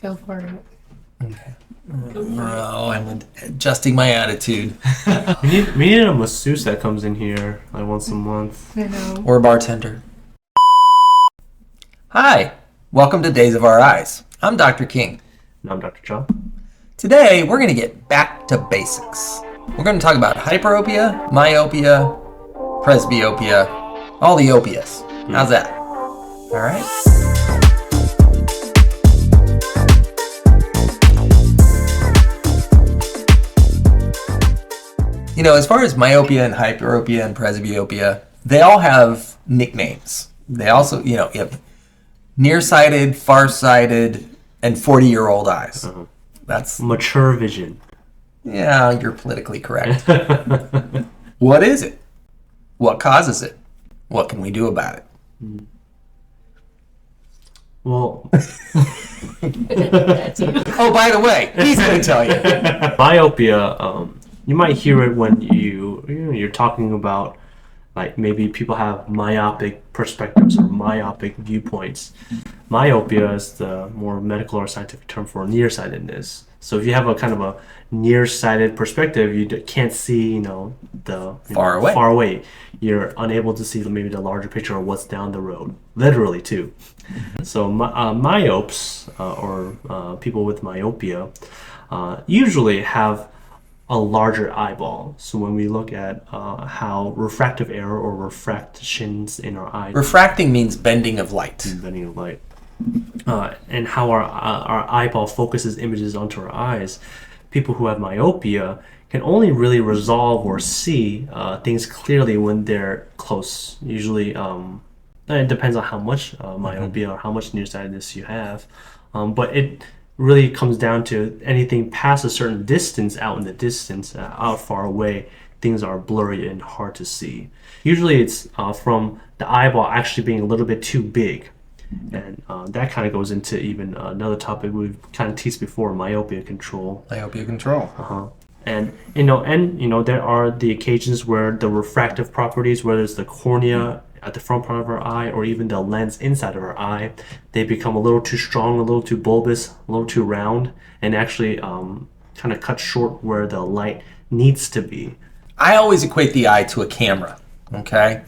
Go for it. Okay. Bro, I'm adjusting my attitude. We need a masseuse that comes in here like once a month. I know. Or a bartender. Hi, welcome to Days of Our Eyes. I'm Dr. King. And I'm Dr. Chow. Today, we're going to get back to basics. We're going to talk about hyperopia, myopia, presbyopia, all the opias. How's that? All right. You know, as far as myopia and hyperopia and presbyopia, they all have nicknames. They also, you have nearsighted, farsighted, and 40-year-old eyes. Uh-huh. That's Mature vision. Yeah, you're politically correct. What is it? What causes it? What can we do about it? Well, Oh, by the way, he's going to tell you. myopia, you might hear it when you're talking about like maybe people have myopic perspectives or myopic viewpoints. Myopia is the more medical or scientific term for nearsightedness. So if you have a kind of a nearsighted perspective, you can't see, Far away. You're unable to see maybe the larger picture of what's down the road, literally too. So myopes or people with myopia usually have a larger eyeball. So when we look at how refractive error or refractions in our eye, Refracting means bending of light. bending of light, and how our eyeball focuses images onto our eyes, people who have myopia can only really resolve or see things clearly when they're close. Usually, it depends on how much myopia or how much nearsightedness you have, but it really comes down to anything past a certain distance, out in the distance, out far away, things are blurry and hard to see. Usually it's from the eyeball actually being a little bit too big. And that kind of goes into even another topic we've kind of teased before, myopia control. Myopia control. And there are the occasions where the refractive properties, whether it's the cornea at the front part of our eye or even the lens inside of our eye, they become a little too strong, a little too bulbous, a little too round, and actually kind of cut short where the light needs to be. I always equate the eye to a camera, okay?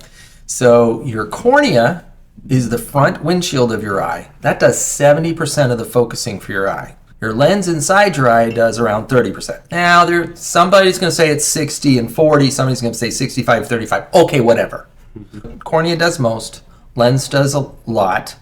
So your cornea is the front windshield of your eye. That does 70% of the focusing for your eye. Your lens inside your eye does around 30%. Now, somebody's going to say it's 60 and 40. Somebody's going to say 65, 35. Okay, whatever. Cornea does most. Lens does a lot.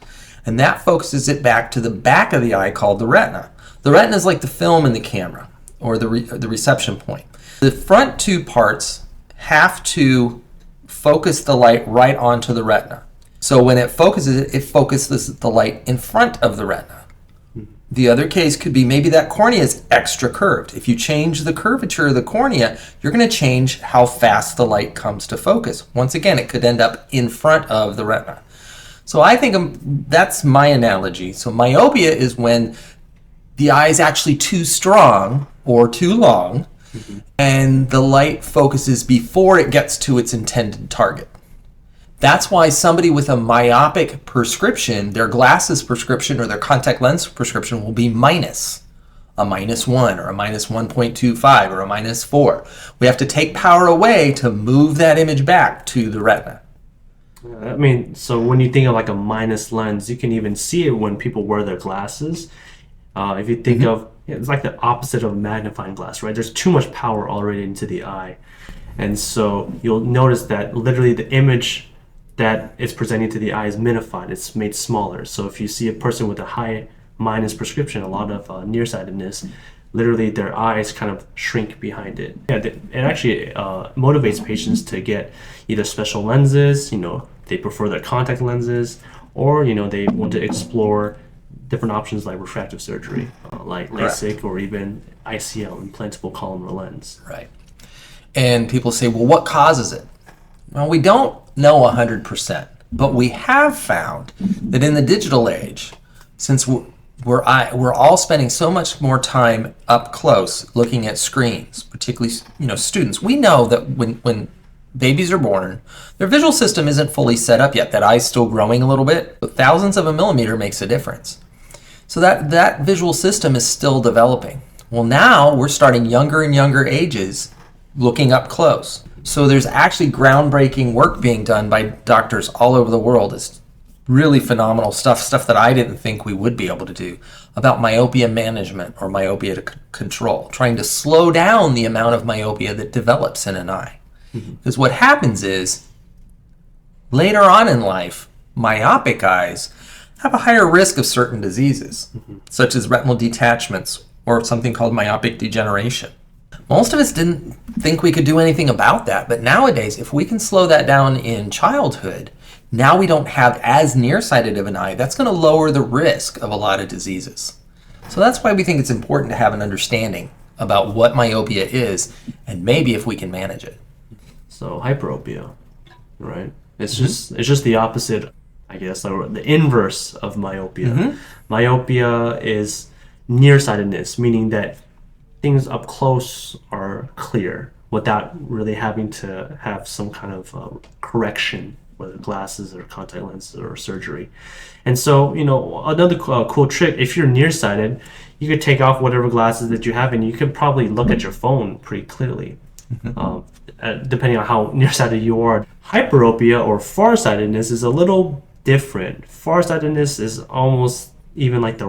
And that focuses it back to the back of the eye called the retina. The retina is like the film in the camera or the reception point. The front two parts have to focus the light right onto the retina. So when it focuses the light in front of the retina. The other case could be maybe that cornea is extra curved. If you change the curvature of the cornea, you're going to change how fast the light comes to focus. Once again, it could end up in front of the retina. So I think that's my analogy. So myopia is when the eye is actually too strong or too long, and the light focuses before it gets to its intended target. That's why somebody with a myopic prescription, their glasses prescription or their contact lens prescription will be minus. A -1 or a -1.25 or a -4. We have to take power away to move that image back to the retina. I mean, so when you think of like a minus lens, you can even see it when people wear their glasses. If you think of, it's like the opposite of a magnifying glass, right? There's too much power already into the eye. And so you'll notice that literally the image that is presenting to the eye is minified. It's made smaller. So if you see a person with a high minus prescription, a lot of nearsightedness, literally their eyes kind of shrink behind it. Yeah, it actually motivates patients to get either special lenses, they prefer their contact lenses, or, they want to explore different options like refractive surgery, like LASIK or even ICL, implantable columnar lens. Right. And people say, well, what causes it? Well, we don't know 100%, but we have found that in the digital age, since we're all spending so much more time up close looking at screens, particularly students, we know that when babies are born, their visual system isn't fully set up yet. That eye's still growing a little bit, but thousands of a millimeter makes a difference. So that visual system is still developing. Well, now we're starting younger and younger ages looking up close. So there's actually groundbreaking work being done by doctors all over the world. It's really phenomenal stuff that I didn't think we would be able to do, about myopia management or myopia control, trying to slow down the amount of myopia that develops in an eye. Because what happens is, later on in life, myopic eyes have a higher risk of certain diseases, such as retinal detachments or something called myopic degeneration. Most of us didn't think we could do anything about that, but nowadays, if we can slow that down in childhood, now we don't have as nearsighted of an eye. That's going to lower the risk of a lot of diseases. So that's why we think it's important to have an understanding about what myopia is and maybe if we can manage it. So hyperopia, right? It's just the opposite, I guess, or the inverse of myopia. Myopia is nearsightedness, meaning that things up close are clear without really having to have some kind of correction, whether glasses or contact lenses or surgery. And so, another cool trick, if you're nearsighted, you could take off whatever glasses that you have and you could probably look at your phone pretty clearly, depending on how nearsighted you are. Hyperopia or farsightedness is a little different. Farsightedness is almost even like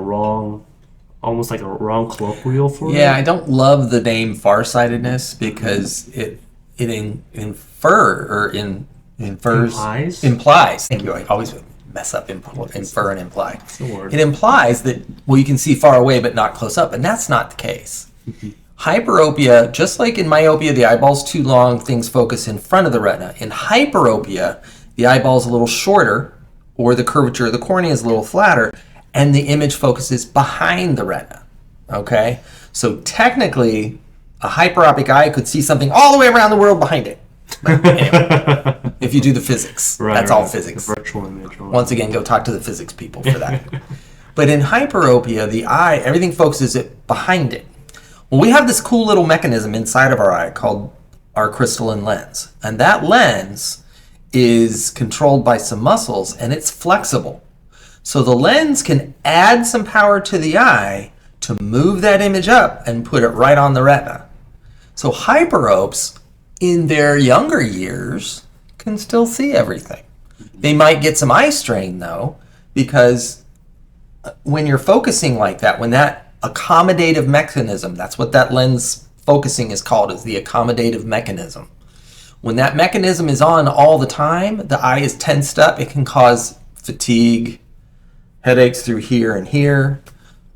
almost like a wrong colloquial for it. Yeah, I don't love the name farsightedness because it implies. Thank you. I always mess up infer and imply. It implies that, well, you can see far away but not close up, and that's not the case. Hyperopia, just like in myopia, the eyeball's too long, things focus in front of the retina. In hyperopia, the eyeball's a little shorter, or the curvature of the cornea is a little flatter, and the image focuses behind the retina. Okay? So technically, a hyperopic eye could see something all the way around the world behind it. But anyway, if you do the physics, that's all physics. The virtual image. Once again, go talk to the physics people for that. But in hyperopia, the eye, everything focuses it behind it. Well, we have this cool little mechanism inside of our eye called our crystalline lens. And that lens is controlled by some muscles, and it's flexible. So the lens can add some power to the eye to move that image up and put it right on the retina. So hyperopes, in their younger years, can still see everything. They might get some eye strain, though, because when you're focusing like that, when that accommodative mechanism, that's what that lens focusing is called, is the accommodative mechanism. When that mechanism is on all the time, the eye is tensed up. It can cause fatigue, headaches through here and here.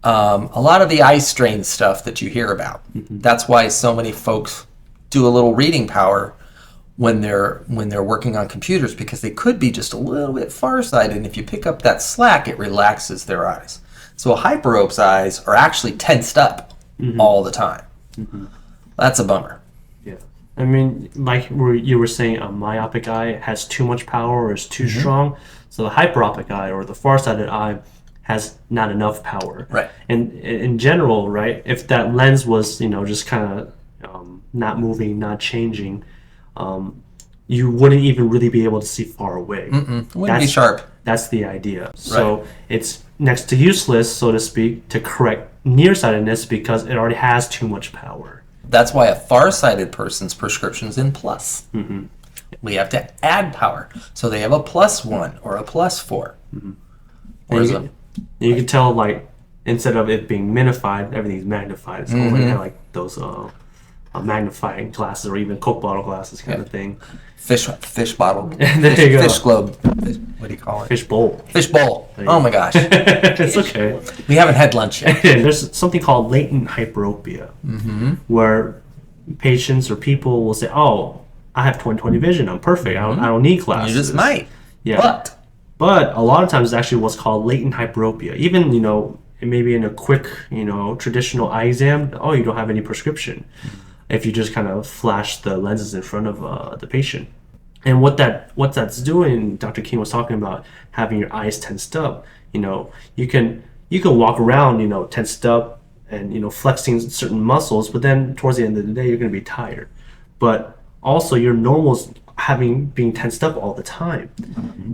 A lot of the eye strain stuff that you hear about. That's why so many folks do a little reading power when they're working on computers, because they could be just a little bit farsighted, and if you pick up that slack, it relaxes their eyes. So a hyperope's eyes are actually tensed up all the time. That's a bummer. Yeah. I mean, like you were saying, a myopic eye has too much power or is too strong. So the hyperopic eye or the farsighted eye has not enough power. Right. And in general, right, if that lens was, just kind of not moving, not changing, you wouldn't even really be able to see far away. It wouldn't be sharp. That's the idea. So it's next to useless, so to speak, to correct nearsightedness because it already has too much power. That's why a farsighted person's prescription is in plus. We have to add power. So they have a +1 or a +4. You can tell, like, instead of it being minified, everything's magnified. It's almost like those magnifying glasses or even Coke bottle glasses kind of thing. Fish bottle. There you go. Fish globe. What do you call it? Fish bowl. Fish bowl. Oh my gosh. It's okay. We haven't had lunch yet. There's something called latent hyperopia, where patients or people will say, "Oh, I have 20/20 vision. I'm perfect. I don't need glasses." You just might. Yeah. But a lot of times it's actually what's called latent hyperopia. Even, maybe in a quick, traditional eye exam, you don't have any prescription. If you just kind of flash the lenses in front of the patient. And what that's doing, Dr. King was talking about having your eyes tensed up. You can walk around, tensed up and, flexing certain muscles, but then towards the end of the day, you're going to be tired. But also your normal being tensed up all the time.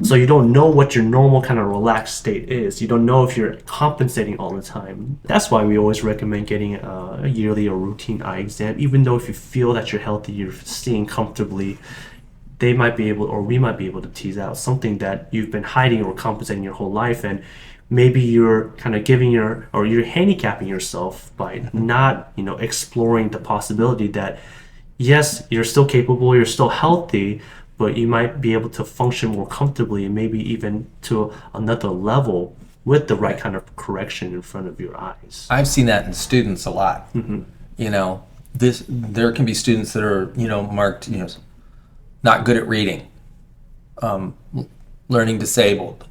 So you don't know what your normal kind of relaxed state is. You don't know if you're compensating all the time. That's why we always recommend getting a yearly or routine eye exam. Even though if you feel that you're healthy, you're seeing comfortably, they might be able, or we might be able to tease out something that you've been hiding or compensating your whole life. And maybe you're kind of you're handicapping yourself by not, exploring the possibility that yes, you're still capable, you're still healthy, but you might be able to function more comfortably and maybe even to another level with the right kind of correction in front of your eyes. I've seen that in students a lot. There can be students that are, marked, not good at reading, learning disabled.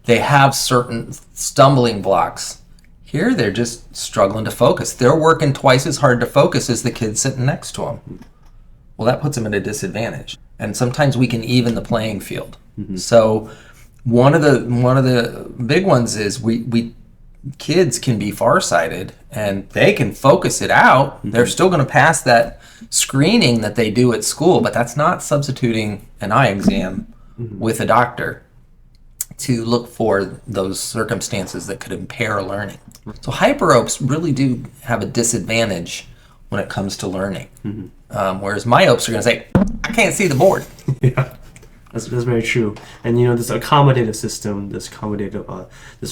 They have certain stumbling blocks. Here, they're just struggling to focus. They're working twice as hard to focus as the kid sitting next to them. Well, that puts them at a disadvantage. And sometimes we can even the playing field. So one of the big ones is we kids can be farsighted and they can focus it out. They're still going to pass that screening that they do at school, but that's not substituting an eye exam with a doctor to look for those circumstances that could impair learning. So hyperopes really do have a disadvantage when it comes to learning. Whereas myopes are going to say, I can't see the board. Yeah, that's very true. And this accommodative system, this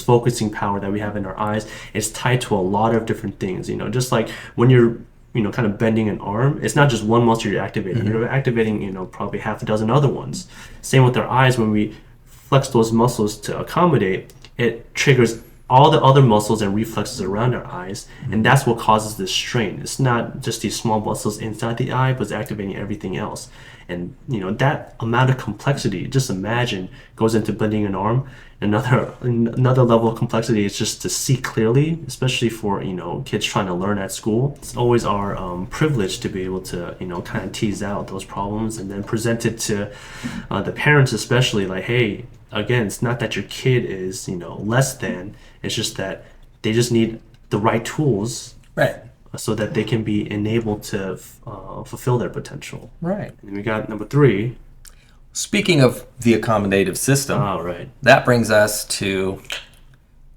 focusing power that we have in our eyes is tied to a lot of different things. Just like when you're kind of bending an arm, it's not just one muscle you're activating. You're activating probably half a dozen other ones. Same with our eyes. When we flex those muscles to accommodate, it triggers all the other muscles and reflexes around our eyes, and that's what causes this strain. It's not just these small muscles inside the eye, but it's activating everything else. And that amount of complexity, just imagine, goes into bending an arm. Another level of complexity is just to see clearly, especially for kids trying to learn at school. It's always our privilege to be able to kind of tease out those problems and then present it to the parents, especially like, hey, again, it's not that your kid is less than, it's just that they just need the right tools, right, so that they can be enabled to fulfill their potential. Right. And we got number 3. Speaking of the accommodative system, right. That brings us to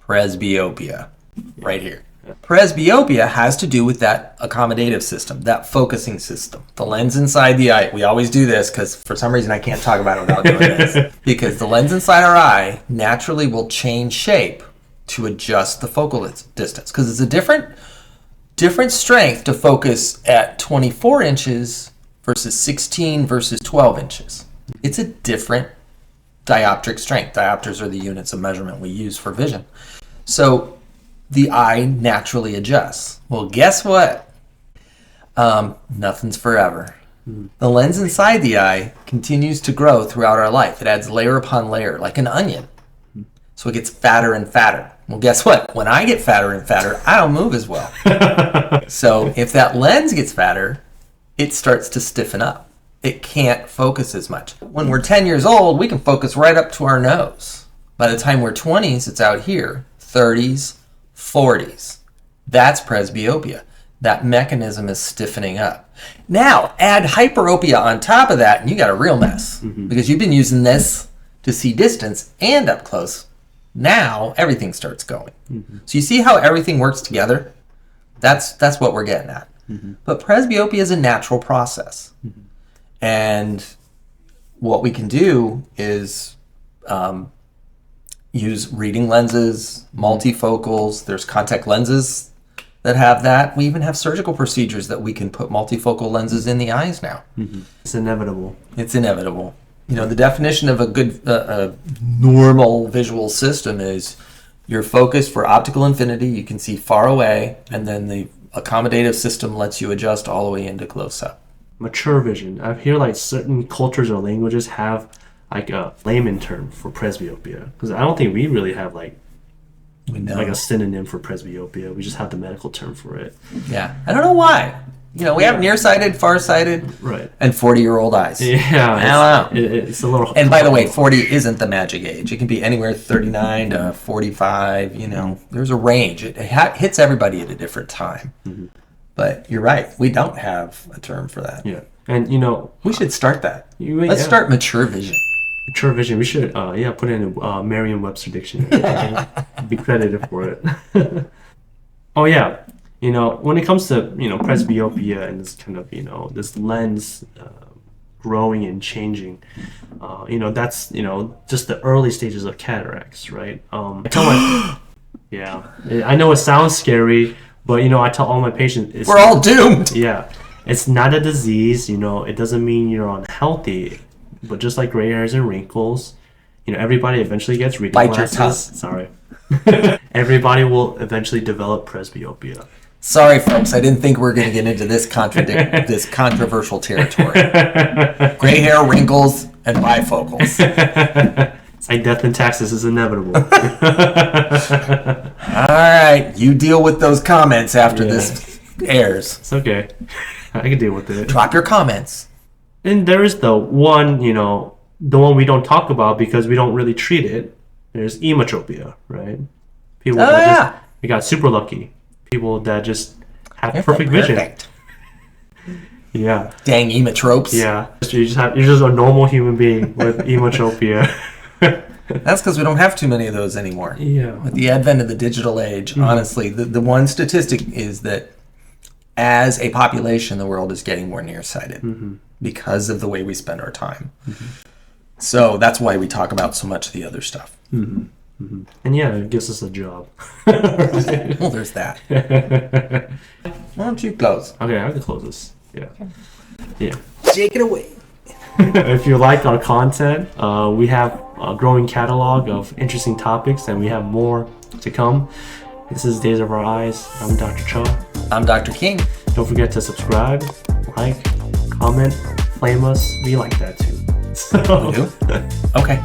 presbyopia, right here. Presbyopia has to do with that accommodative system, that focusing system. The lens inside the eye, we always do this because for some reason I can't talk about it without doing this. Because the lens inside our eye naturally will change shape to adjust the focal distance. Because it's a different strength to focus at 24 inches versus 16 versus 12 inches. It's a different dioptric strength. Diopters are the units of measurement we use for vision. So the eye naturally adjusts. Well, guess what? Nothing's forever. The lens inside the eye continues to grow throughout our life. It adds layer upon layer, like an onion. So it gets fatter and fatter. Well, guess what? When I get fatter and fatter, I don't move as well. So if that lens gets fatter, it starts to stiffen up. It can't focus as much. When we're 10 years old, we can focus right up to our nose. By the time we're 20s, it's out here. 30s, 40s. That's presbyopia. That mechanism is stiffening up. Now, add hyperopia on top of that, and you got a real mess. Because you've been using this to see distance and up close. Now, everything starts going. So you see how everything works together? That's what we're getting at. But presbyopia is a natural process. And what we can do is use reading lenses, multifocals. There's contact lenses that have that. We even have surgical procedures that we can put multifocal lenses in the eyes now. It's inevitable. It's inevitable. The definition of a good, normal visual system is you're focused for optical infinity. You can see far away, and then the accommodative system lets you adjust all the way into close-up. Mature vision. I hear like certain cultures or languages have like a layman term for presbyopia, because I don't think we really have like a synonym for presbyopia. We just have the medical term for it. Yeah, I don't know why. We have nearsighted, farsighted, right, and 40-year-old eyes. Yeah, I don't know. It's a little. And by the way, 40 isn't the magic age. It can be anywhere 39 to 45. There's a range. It hits everybody at a different time. But you're right. We don't have a term for that. Yeah. And We should start that. yeah. Let's start mature vision. Mature vision. We should put it in a Merriam-Webster dictionary. Be credited for it. Oh yeah, when it comes to presbyopia and this kind of this lens growing and changing, that's just the early stages of cataracts, right? I tell my yeah, I know it sounds scary, but I tell all my patients We're all doomed. Yeah, it's not a disease. It doesn't mean you're unhealthy, but just like gray hairs and wrinkles, everybody eventually gets reading Bite your glasses. Sorry. Everybody will eventually develop presbyopia. Sorry, folks. I didn't think we were going to get into this controversial territory. Gray hair, wrinkles, and bifocals. It's like death in Texas is inevitable. All right, you deal with those comments after this airs. It's okay. I can deal with it. Drop your comments. And there is the one, the one we don't talk about because we don't really treat it. There's emotropia, right? People they got super lucky. People that just have perfect vision. Yeah. Dang emotropes. Yeah. You're just a normal human being with emotropia. That's because we don't have too many of those anymore. Yeah. With the advent of the digital age, honestly, the one statistic is that as a population, the world is getting more nearsighted because of the way we spend our time. So that's why we talk about so much of the other stuff. And yeah, it gives us a job. Well, there's that. Why don't you close? Okay, I can close this. Yeah. Yeah. Take it away. If you like our content, we have a growing catalog of interesting topics, and we have more to come. This is Days of Our Eyes. I'm Dr. Cho. I'm Dr. King. Don't forget to subscribe, like, comment, flame us. We like that too. So, We do? Okay.